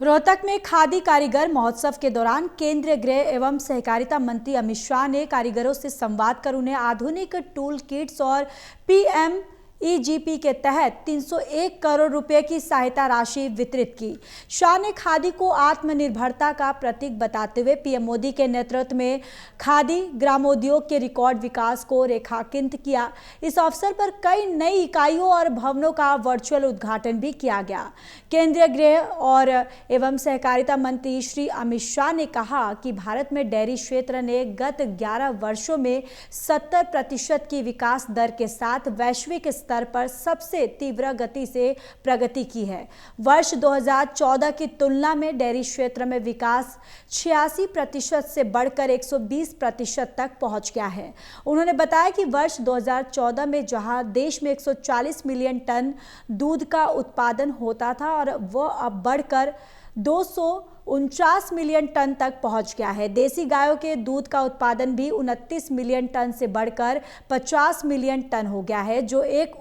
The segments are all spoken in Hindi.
रोहतक में खादी कारीगर महोत्सव के दौरान केंद्रीय गृह एवं सहकारिता मंत्री अमित शाह ने कारीगरों से संवाद कर उन्हें आधुनिक टूल किट्स और पीएमईजीपी के तहत 301 करोड़ रुपए की सहायता राशि वितरित की। शाह ने खादी को आत्मनिर्भरता का प्रतीक बताते हुए पीएम मोदी के नेतृत्व में खादी ग्रामोद्योग के रिकॉर्ड विकास को रेखांकित किया। इस अवसर पर कई नई इकाइयों और भवनों का वर्चुअल उद्घाटन भी किया गया। केंद्रीय गृह और एवं सहकारिता मंत्री श्री अमित शाह ने कहा कि भारत में डेयरी क्षेत्र ने गत 11 वर्षों में 70% की विकास दर के साथ वैश्विक स्तर पर सबसे तीव्र गति से प्रगति की है। वर्ष 2014 की तुलना में डेयरी क्षेत्र में विकास 86% से बढ़कर 120% तक पहुंच गया है। उन्होंने बताया कि वर्ष 2014 में जहां देश में 140 मिलियन टन दूध का उत्पादन होता था और वह अब बढ़कर 249 मिलियन टन तक पहुंच गया है। देसी गायों के दूध का उत्पादन भी 29 मिलियन टन से बढ़कर 50 मिलियन टन हो गया है, जो एक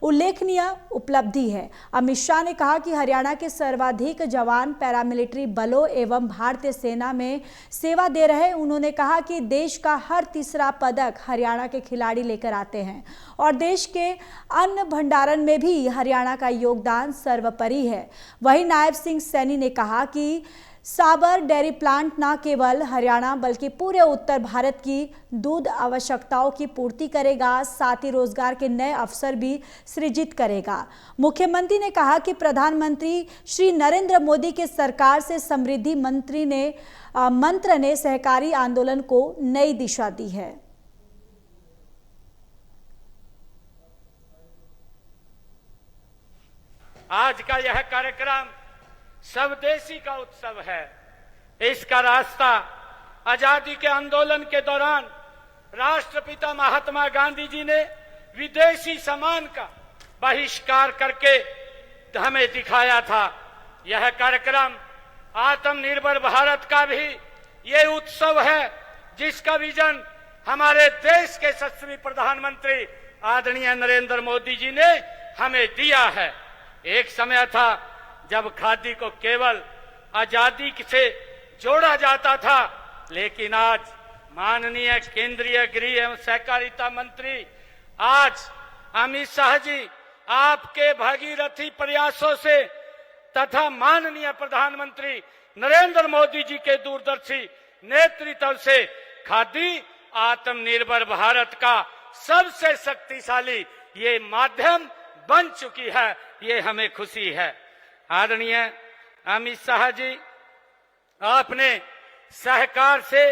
उल्लेखनीय उपलब्धि है। अमित शाह ने कहा कि हरियाणा के सर्वाधिक जवान पैरामिलिट्री बलों एवं भारतीय सेना में सेवा दे रहे हैं। उन्होंने कहा कि देश का हर तीसरा पदक हरियाणा के खिलाड़ी लेकर आते हैं और देश के अन्न भंडारण में भी हरियाणा का योगदान सर्वोपरि है। वहीं नायब सिंह सैनी ने कहा कि साबर डेयरी प्लांट न केवल हरियाणा बल्कि पूरे उत्तर भारत की दूध आवश्यकताओं की पूर्ति करेगा, साथ ही रोजगार के नए अवसर भी सृजित करेगा। मुख्यमंत्री ने कहा कि प्रधानमंत्री श्री नरेंद्र मोदी के सरकार से समृद्धि मंत्र ने सहकारी आंदोलन को नई दिशा दी है। आज का यह कार्यक्रम स्वदेशी का उत्सव है। इसका रास्ता आजादी के आंदोलन के दौरान राष्ट्रपिता महात्मा गांधी जी ने विदेशी सामान का बहिष्कार करके हमें दिखाया था। यह कार्यक्रम आत्मनिर्भर भारत का भी ये उत्सव है, जिसका विजन हमारे देश के यशस्वी प्रधानमंत्री आदरणीय नरेंद्र मोदी जी ने हमें दिया है। एक समय था जब खादी को केवल आजादी से जोड़ा जाता था, लेकिन आज माननीय केंद्रीय गृह एवं सहकारिता मंत्री आज अमित शाह जी आपके भगीरथी प्रयासों से तथा माननीय प्रधानमंत्री नरेंद्र मोदी जी के दूरदर्शी नेतृत्व से खादी आत्मनिर्भर भारत का सबसे शक्तिशाली ये माध्यम बन चुकी है। ये हमें खुशी है। आदरणीय अमित शाह जी, आपने सहकार से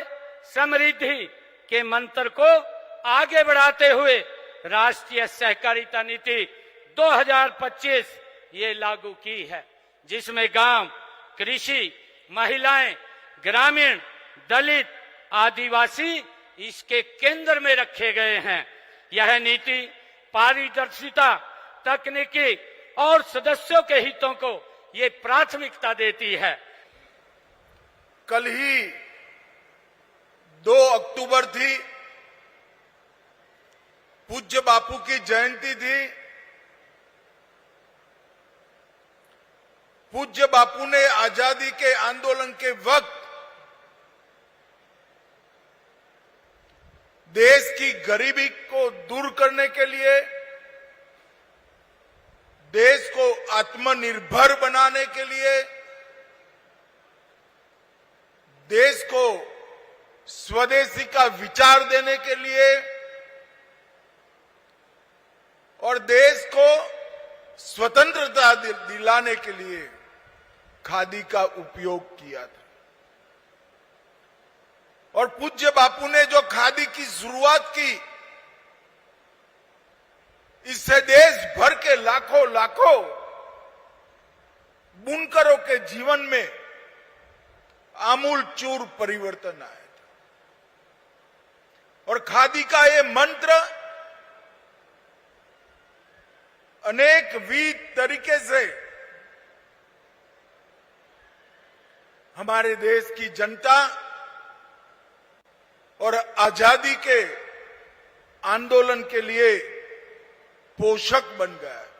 समृद्धि के मंत्र को आगे बढ़ाते हुए राष्ट्रीय सहकारिता नीति 2025 ये लागू की है, जिसमें गांव, कृषि, महिलाएं, ग्रामीण, दलित, आदिवासी इसके केंद्र में रखे गए हैं। यह नीति पारदर्शिता, तकनीकी और सदस्यों के हितों को ये प्राथमिकता देती है। कल ही 2 अक्टूबर थी, पूज्य बापू की जयंती थी। पूज्य बापू ने आजादी के आंदोलन के वक्त देश की गरीबी को दूर करने के लिए, देश को आत्मनिर्भर बनाने के लिए, देश को स्वदेशी का विचार देने के लिए और देश को स्वतंत्रता दिलाने के लिए खादी का उपयोग किया था। और पूज्य बापू ने जो खादी की शुरुआत की, इससे देश भर के लाखों बुनकरों के जीवन में आमूल चूर परिवर्तन आया था। और खादी का ये मंत्र अनेक विध तरीके से हमारे देश की जनता और आजादी के आंदोलन के लिए पोषक बन गया है।